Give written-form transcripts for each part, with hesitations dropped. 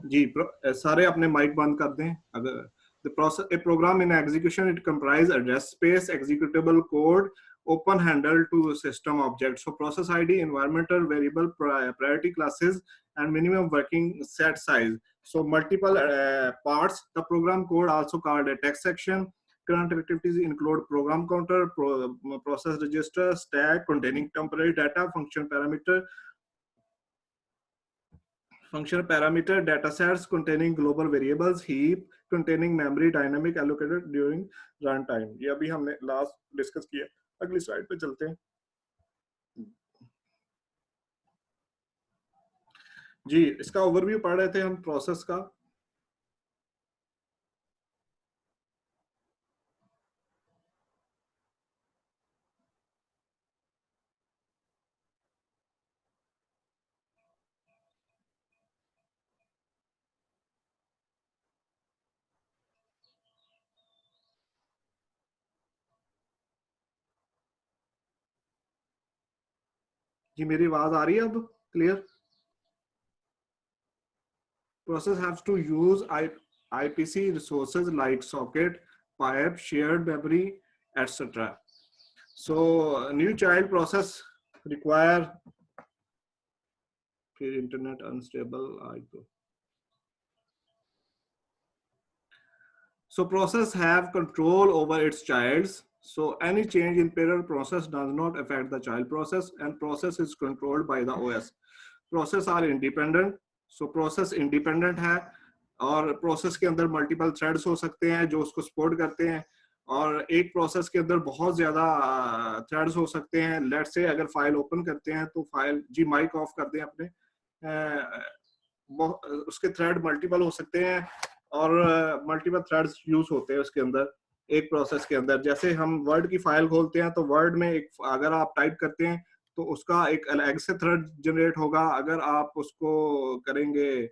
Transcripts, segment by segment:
जी सारे अपने माइक बंद कर दें। अगर the process a program in execution, it comprise address space, executable code, open handle to system objects, so process id, environmental variable, priority classes, and minimum working set size. So multiple parts. The program code also called a text section. Current activities include program counter, process register, stack containing temporary data, function parameter, datasets containing global variables, heap containing memory, dynamic allocated during runtime. ये अभी हमने last discuss किया। अगली slide पे चलते हैं। जी इसका overview पढ़ रहे थे हम प्रोसेस का। जी मेरी आवाज आ रही है अब clear? Process has to use IPC resources like socket, pipe, shared memory, etc. So new child process require internet unstable. So process have control over its childs. So any change in parent process does not affect the child process, and process is controlled by the OS. Process are independent. So process independent है और process के अंदर multiple threads हो सकते हैं जो उसको support करते हैं, और एक प्रोसेस के अंदर बहुत ज्यादा थ्रेड्स हो सकते हैं। लेट्स से अगर फाइल ओपन करते हैं तो फाइल, जी माइक ऑफ कर दें अपने, उसके थ्रेड मल्टीपल हो सकते हैं और मल्टीपल थ्रेड्स यूज होते हैं उसके अंदर एक प्रोसेस के अंदर। जैसे हम वर्ड की फाइल खोलते हैं तो वर्ड में एक अगर आप टाइप करते हैं तो उसका एक अलग से थ्रेड जनरेट होगा। अगर आप उसको करेंगे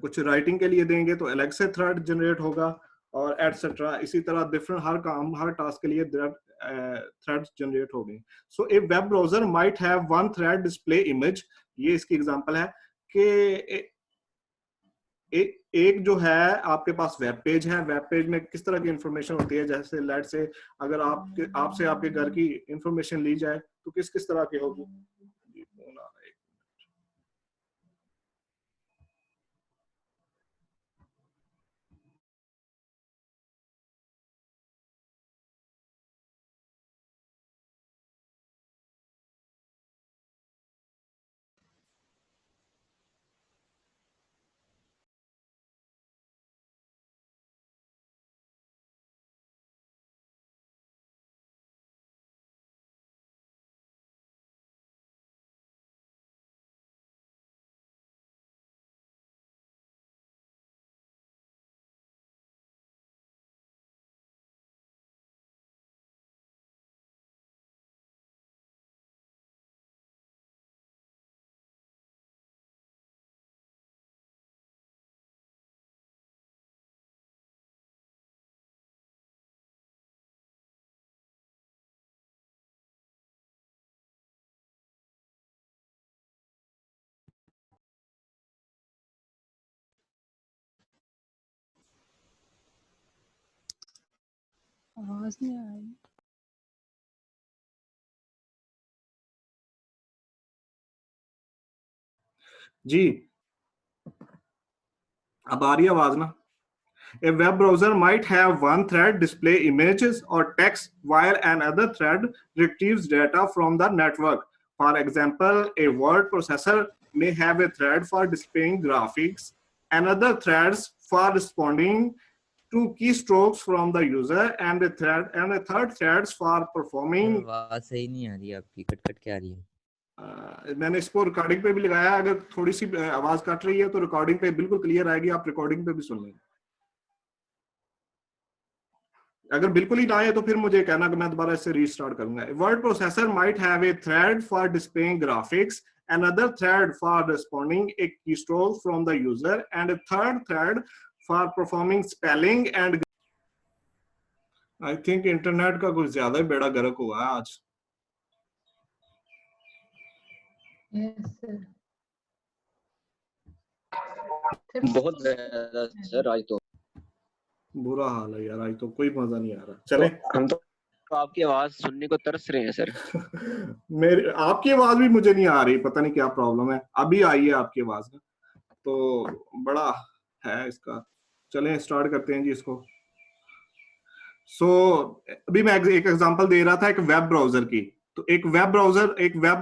कुछ राइटिंग के लिए देंगे तो अलग से थ्रेड जनरेट होगा, और एटसेट्रा। इसी तरह डिफरेंट हर काम हर टास्क के लिए थ्रेड्स जनरेट हो गए। So a web browser might have one thread display image. ये इसकी एग्जांपल है कि एक जो है आपके पास वेब पेज है। वेब पेज में किस तरह की इंफॉर्मेशन होती है, जैसे लेट से अगर आपसे आपके घर की इंफॉर्मेशन ली जाए तो किस किस तरह की होगी। आवाज नहीं आ रही जी, अब आ रही है आवाज ना? A web browser might have one thread display images or text while another thread retrieves data from the network. For example, a word processor may have a thread for displaying graphics, another threads for responding to keystrokes from the user, and a third threads for performing. आवाज सही नहीं आ रही है आपकी, cut cut के आ रही है। मैंने इसको रिकॉर्डिंग पे भी लगाया, अगर थोड़ी सी आवाज कट रही है तो रिकॉर्डिंग पे बिल्कुल क्लियर आएगी, आप रिकॉर्डिंग पे भी सुन लेंगे। अगर बिल्कुल ही ना आए तो फिर मुझे कहना कि मैं दोबारा इससे रीस्टार्ट करूंगा। Word processor might have a thread for displaying graphics, another thread for responding a keystroke from the user, and a third thread for performing spelling and I think internet का कुछ ज्यादा ही बेड़ा गर्क हुआ है आज। Yes sir. बहुत ज्यादा सर, आज तो बुरा हाल है यार, आज तो कोई मजा नहीं आ रहा। चले हम तो आपकी आवाज सुनने को तरस रहे हैं सर। मेरी आपकी आवाज भी मुझे नहीं आ रही, पता नहीं क्या प्रॉब्लम है। अभी आई है आपकी आवाज ना, तो बड़ा है इसका। चलें स्टार्ट करते हैं जी इसको। सो अभी मैं एक एग्जांपल दे रहा था एक वेब ब्राउजर की। तो एक वेब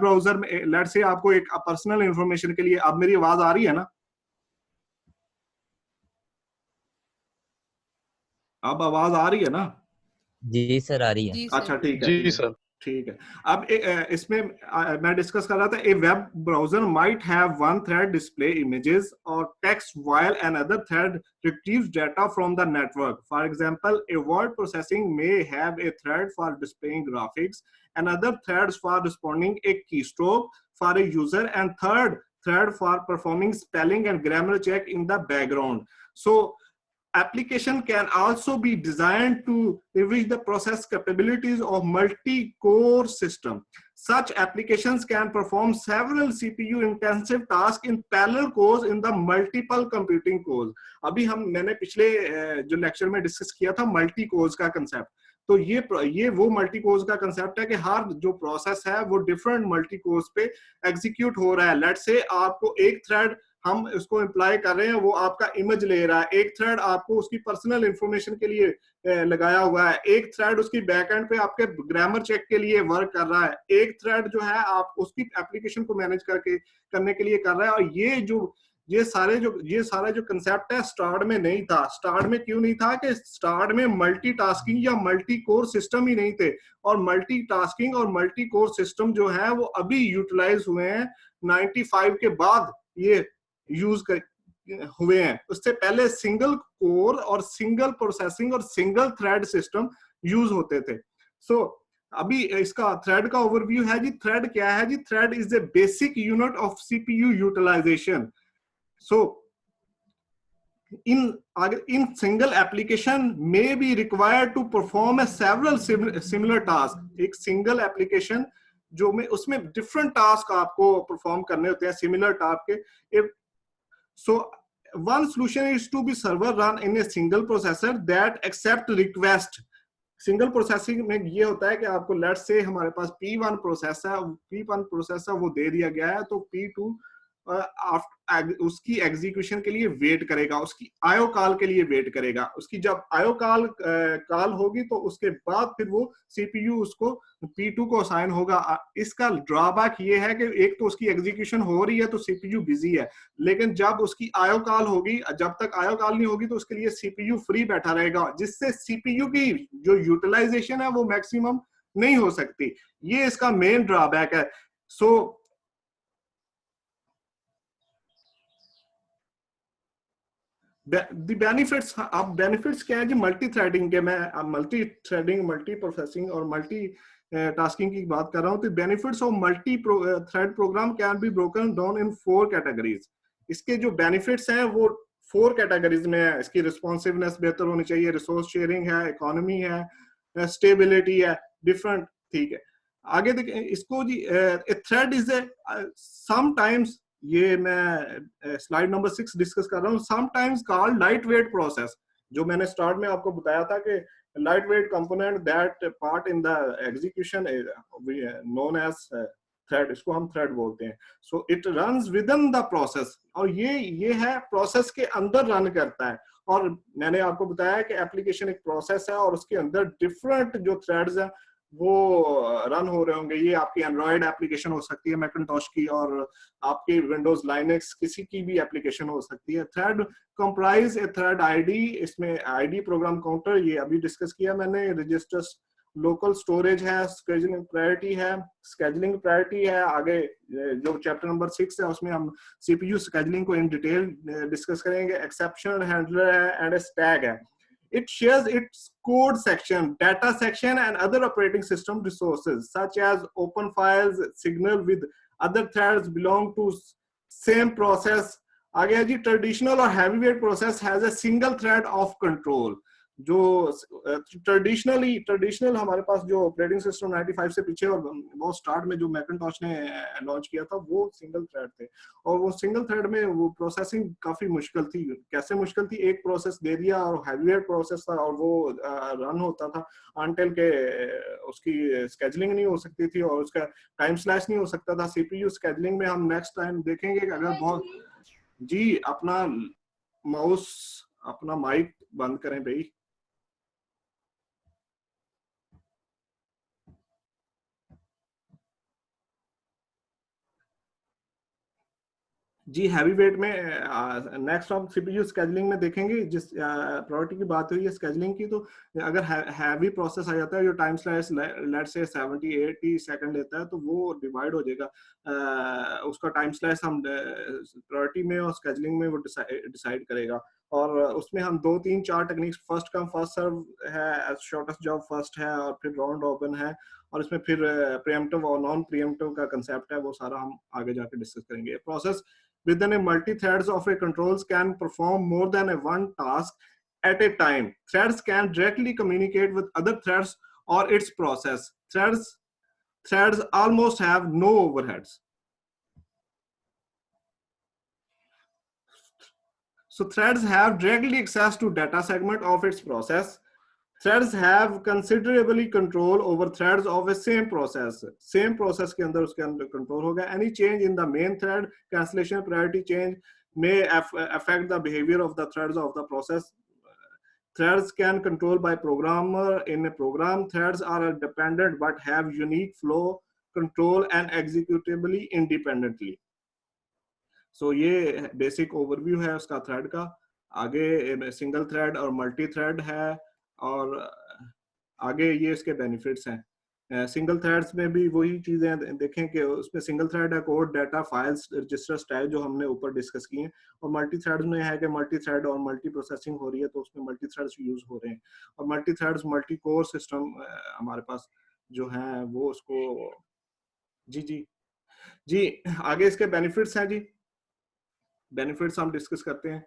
ब्राउजर में लेट्स से आपको एक पर्सनल इंफॉर्मेशन के लिए, अब मेरी आवाज आ रही है ना? अब आवाज आ रही है ना? जी सर आ रही है। अच्छा ठीक है, जी सर। ठीक है। अब इसमें मैं डिस्कस कर रहा था, a web browser might have one thread display images और text while another thread retrieves data from the network. For example, a word processing may have a thread for displaying graphics, another thread for responding a keystroke for a user, and third thread for performing spelling and grammar check in the background. So application can also be designed to leverage the process capabilities of multi-core system. Such applications can perform several CPU intensive tasks in parallel cores in the multiple computing cores. अभी मैंने पिछले जो lecture में discuss किया था multi course का concept. तो ये वो मल्टी कोर्स का कंसेप्ट है कि हर जो प्रोसेस है वो डिफरेंट मल्टी कोर्स पे एग्जीक्यूट हो रहा है। लेट्स से आपको एक थ्रेड हम इसको इम्प्लाई कर रहे हैं, वो आपका इमेज ले रहा है, एक थ्रेड आपको उसकी पर्सनल इंफॉर्मेशन के लिए लगाया हुआ है, एक थ्रेड उसकी बैकएंड पे आपके ग्रामर चेक के लिए वर्क कर रहा है, एक थ्रेड जो है आप उसकी एप्लीकेशन को मैनेज करने के लिए कर रहा है। और ये सारा जो कंसेप्ट है स्टार्ट में नहीं था। स्टार्ट में क्यों नहीं था? कि स्टार्ट में मल्टीटास्किंग या मल्टी कोर सिस्टम ही नहीं थे, और मल्टीटास्किंग और मल्टी कोर सिस्टम जो है वो अभी यूटिलाइज हुए हैं 95 के बाद, ये यूज हुए हैं। उससे पहले सिंगल कोर और सिंगल प्रोसेसिंग और सिंगल थ्रेड सिस्टम यूज होते थे। सो अभी इसका थ्रेड का ओवरव्यू है जी। थ्रेड क्या है जी? Thread is a basic unit of CPU utilization. So in single application may be required to perform a several similar task. एक सिंगल एप्लीकेशन जो में उसमें डिफरेंट टास्क आपको परफॉर्म करने होते हैं सिमिलर टास्क के। So one solution is to be server run in a single processor that accept request. Single processing में ये होता है कि आपको लेट्स से हमारे पास P1 प्रोसेस है, वो दे दिया गया है, तो P2 उसकी एग्जीक्यूशन के लिए वेट करेगा, उसकी आयो कॉल के लिए वेट करेगा। उसकी जब आयो कॉल होगी तो उसके बाद फिर वो सीपीयू उसको P2 को असाइन होगा। इसका ड्रॉबैक ये है कि एक तो उसकी एग्जीक्यूशन हो रही है तो सीपीयू बिजी है, लेकिन जब उसकी आयो कॉल होगी, जब तक आयो कॉल नहीं होगी तो उसके लिए सीपीयू फ्री बैठा रहेगा, जिससे सीपीयू की जो यूटिलाइजेशन है वो मैक्सिमम नहीं हो सकती। ये इसका मेन ड्रॉबैक है। सो बेनिफिट्स, अब बेनिफिट्स क्या है जी मल्टी थ्रेडिंग के? मैं मल्टी थ्रेडिंग, मल्टी प्रोसेसिंग और मल्टी टास्किंग की बात कर रहा हूं। तो benefits of multi thread program can be broken down in 4 categories. इसके जो बेनिफिट्स हैं वो 4 कैटेगरीज में है। इसकी रिस्पॉन्सिवनेस बेहतर होनी चाहिए, रिसोर्स शेयरिंग है, इकोनॉमी है, स्टेबिलिटी है, डिफरेंट। ठीक है, आगे देखिए इसको जी। थ्रेड इज ए समटाइम्स, ये मैं स्लाइड नंबर 6 डिस्कस कर रहा हूँ, sometimes called light weight process. जो मैंने स्टार्ट में आपको बताया था कि light weight component that part in the execution known as thread, इसको हम थ्रेड बोलते हैं। So it runs within the process, और ये है प्रोसेस के अंदर रन करता है। और मैंने आपको बताया कि एप्लीकेशन एक प्रोसेस है और उसके अंदर डिफरेंट जो थ्रेड्स हैं वो रन हो रहे होंगे। ये आपकी एंड्रॉइड एप्लीकेशन हो सकती है मैकिन्टॉश की, और आपकी विंडोज लाइनक्स किसी की भी एप्लीकेशन हो सकती है। थ्रेड कंप्राइज ए थ्रेड आईडी, इसमें आईडी प्रोग्राम काउंटर, ये अभी डिस्कस किया मैंने, रजिस्टर्स, लोकल स्टोरेज है, स्केजुलिंग प्रायोरिटी है। आगे जो चैप्टर नंबर 6 है उसमें हम सीपीयू स्केजुलिंग को इन डिटेल डिस्कस करेंगे। एक्सेप्शन हैंडलर है एंड स्टैग है। It shares its code section, data section, and other operating system resources such as open files, signal with other threads belong to same process. आगे जी, traditional और heavyweight process has a single thread of control. जो traditional हमारे पास जो operating system 95 से पीछे और बहुत start में जो मैकिन्टॉश ने लॉन्च किया था वो सिंगल थ्रेड थे, और वो सिंगल थ्रेड में वो प्रोसेसिंग काफी मुश्किल थी। कैसे मुश्किल थी, एक प्रोसेस दे दिया और हैवीवेट प्रोसेस था और वो रन होता था अनटिल के उसकी स्केजुलिंग नहीं हो सकती थी और उसका टाइम स्लैश नहीं हो सकता था। सीपीयू स्केजुलिंग में हम नेक्स्ट टाइम देखेंगे कि अगर बहुत जी अपना माउस अपना माइक बंद करें भाई। जी हैवी वेट में नेक्स्ट हम सीपीयू स्केजुलिंग में देखेंगे। जिस प्रायोरिटी की बात हुई है स्केजुलिंग की, तो अगर हैवी प्रोसेस आ जाता है जो टाइम स्लाइस लेट से 70-80 सेकंड लेता है तो वो डिवाइड हो जाएगा। उसका टाइम स्लाइस हम प्रायोरिटी में और स्केजुलिंग में वो डिसाइड करेगा। और उसमें हम 2-3-4 techniques, first come first serve है, शॉर्टेस्ट जॉब फर्स्ट है, और फिर राउंड रॉबिन है, और इसमें फिर प्रीएम्प्टिव और नॉन प्रीएम्प्टिव का कंसेप्ट है, वो सारा हम आगे जाके डिस्कस करेंगे। Process within a multi-threads of a controls can perform more than a one task at a time. Threads can directly communicate with other threads or its process. Threads almost have no overheads. So threads have directly access to data segment of its process. Threads have considerably control over threads of a same process. Same process के अंदर उसके अंदर control होगा. Any change in the main thread, cancellation, priority change may affect the behavior of the threads of the process. Threads can control by programmer. In a program, threads are dependent but have unique flow, control and executably independently. So ये basic overview है उसका thread का. आगे single thread और multi thread है, और आगे ये इसके बेनिफिट्स हैं। सिंगल थ्रेड्स में भी वही चीजें देखें कि उसमें सिंगल थ्रेड है, code, data, files, register, style जो हमने ऊपर डिस्कस किए हैं, और मल्टी थ्रेड्स में है कि मल्टी थ्रेड और मल्टी प्रोसेसिंग हो रही है तो उसमें मल्टी थ्रेड्स यूज हो रहे हैं, और multi threads multi core system हमारे पास जो है वो उसको जी जी जी आगे इसके बेनिफिट्स हैं जी, बेनिफिट्स हम डिस्कस करते हैं।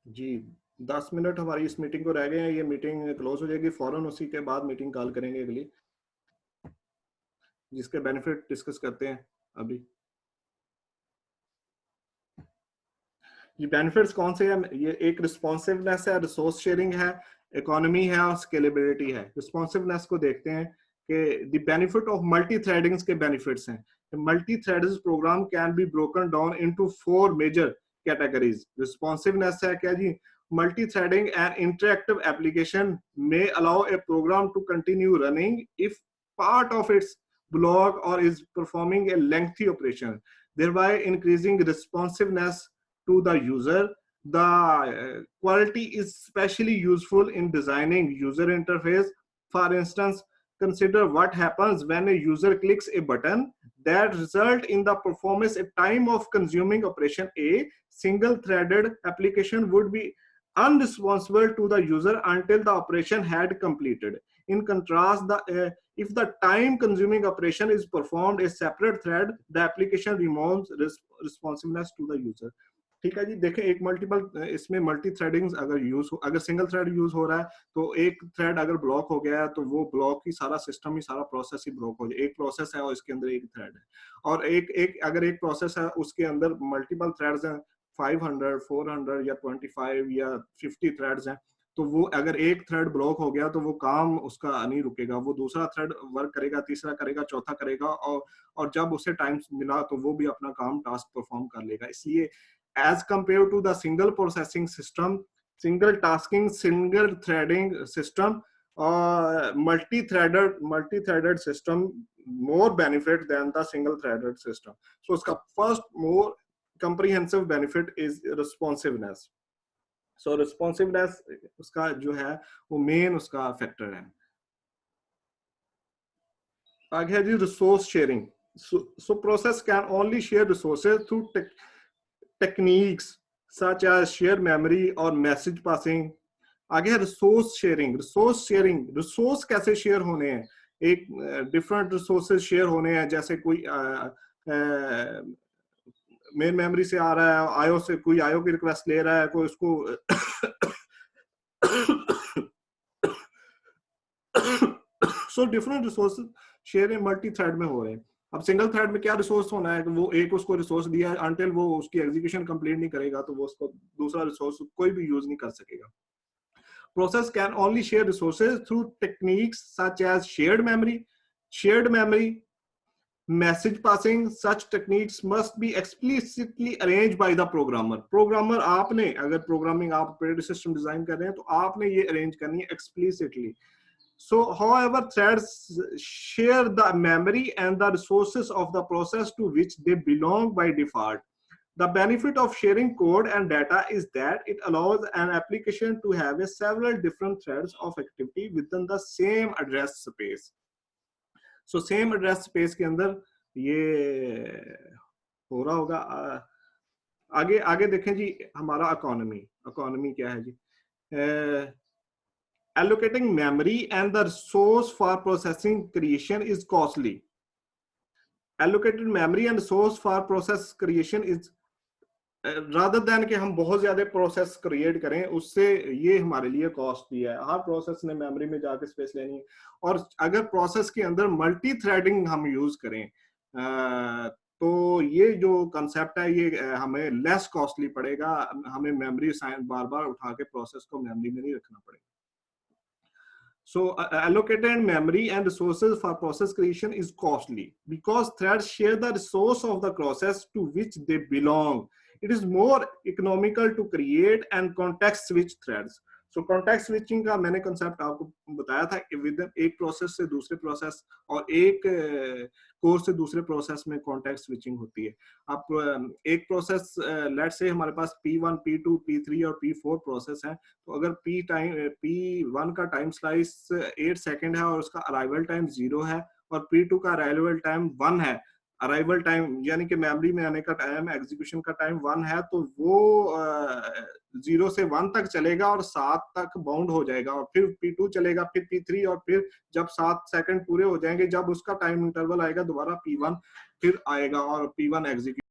जी 10 मिनट हमारी इस मीटिंग को रह गए हैं, ये मीटिंग क्लोज हो जाएगी फौरन, उसी के बाद मीटिंग कॉल करेंगे अगली, जिसके बेनिफिट डिस्कस करते हैं अभी। ये बेनिफिट्स कौन से हैं? ये एक रिस्पॉन्सिवनेस है, रिसोर्स शेयरिंग है, इकोनॉमी है और स्केलेबिलिटी है। रिस्पॉन्सिवनेस को देखते हैं कि the benefit of multi threading के बेनिफिट्स हैं। Multi threaded program can be broken down into 4 major categories. Responsiveness है क्या जी? Multi-threading an interactive application may allow a program to continue running if part of its block or is performing a lengthy operation, thereby increasing responsiveness to the user. The quality is especially useful in designing user interface. For instance, consider what happens when a user clicks a button that result in the performance a time of consuming operation A. Single threaded application would be unresponsive to the user until the operation had completed. In contrast, if the time consuming operation is performed a separate thread, the application removes responsiveness to the user. ठीक है जी, देखें एक multiple इसमें multi threading अगर use हो, अगर single thread use हो रहा है तो एक थ्रेड अगर ब्लॉक हो गया है तो वो ब्लॉक ही सारा सिस्टम ही सारा प्रोसेस ही ब्लॉक हो जाए। एक प्रोसेस है और इसके अंदर एक थ्रेड है, और एक अगर एक प्रोसेस है उसके अंदर मल्टीपल थ्रेड्स हैं, 500, 400 या 25 या 50 थ्रेड्स हैं, तो वो अगर एक थ्रेड ब्लॉक हो गया तो वो काम उसका नहीं रुकेगा, वो दूसरा थ्रेड वर्क करेगा, तीसरा करेगा, चौथा करेगा, और जब उसे टाइम मिला तो वो भी अपना काम टास्क परफॉर्म कर लेगा। इसलिए as compared to the single processing system, single tasking, single threading system, multi-threaded system more benefit than the single-threaded system. So उसका first more comprehensive benefit is responsiveness. So responsiveness उसका जो है वो main उसका factor है. आगे है जी resource sharing. So process can only share resources through techniques such as shared memory or message passing. आगे है रिसोर्स शेयरिंग. रिसोर्स कैसे शेयर होने हैं? एक डिफरेंट रिसोर्सेज शेयर होने हैं, जैसे कोई मेन मेमोरी से आ रहा है, आईओ से कोई आईओ की रिक्वेस्ट ले रहा है, कोई उसको so different resources share multi thread में हो रहे हैं. अब सिंगल थ्रेड में क्या रिसोर्स होना है कि वो एक उसको रिसोर्स दिया है, अनटिल वो उसकी एग्जीक्यूशन कंप्लीट नहीं करेगा तो वो उसको दूसरा रिसोर्स कोई भी यूज नहीं कर सकेगा. Process can only share resources through techniques such as shared memory, message passing. Such techniques must be explicitly arranged by the programmer. Programmer आपने अगर programming आप operating system design कर रहे हैं तो आपने ये arrange करनी है explicitly. So, however, threads share the memory and the resources of the process to which they belong by default. The benefit of sharing code and data is that it allows an application to have several different threads of activity within the same address space. So same address space के अंदर ये हो रहा होगा. आगे देखें जी हमारा economy क्या है जी? Allocating memory and the resource for processing creation is costly. Allocated memory and resource for process creation is rather than कि हम बहुत ज्यादा प्रोसेस क्रिएट करें, उससे ये हमारे लिए कॉस्टली है. हर प्रोसेस ने मेमोरी में जाके स्पेस लेनी है, और अगर प्रोसेस के अंदर मल्टी थ्रेडिंग हम यूज करें तो ये जो कंसेप्ट है ये हमें लेस कॉस्टली पड़ेगा. हमें मेमोरी बार बार उठा के प्रोसेस को मेमोरी में नहीं रखना पड़ेगा. So allocated memory and resources for process creation is costly because threads share the resource of the process to which they belong. It is more economical to create and context switch threads. So context switching का मैंने concept आपको बताया था कि within एक process से दूसरे process और एक कोर से दूसरे प्रोसेस में कॉन्टेक्स्ट स्विचिंग होती है. आप एक प्रोसेस लेट्स से हमारे पास P1, P2, P3 और P4 प्रोसेस है, तो अगर P1 का टाइम स्लाइस 8 सेकंड है और उसका अराइवल टाइम 0 है और P2 का अराइवल टाइम 1 है, अराइवल टाइम यानी कि मेमोरी में आने का टाइम, एग्जीक्यूशन का टाइम 1 है, तो वो 0 से 1 तक चलेगा और 7 तक बाउंड हो जाएगा, और फिर P2 चलेगा, फिर P3, और फिर जब 7 सेकंड पूरे हो जाएंगे, जब उसका टाइम इंटरवल आएगा दोबारा P1 फिर आएगा और P1 एग्जीक्यूट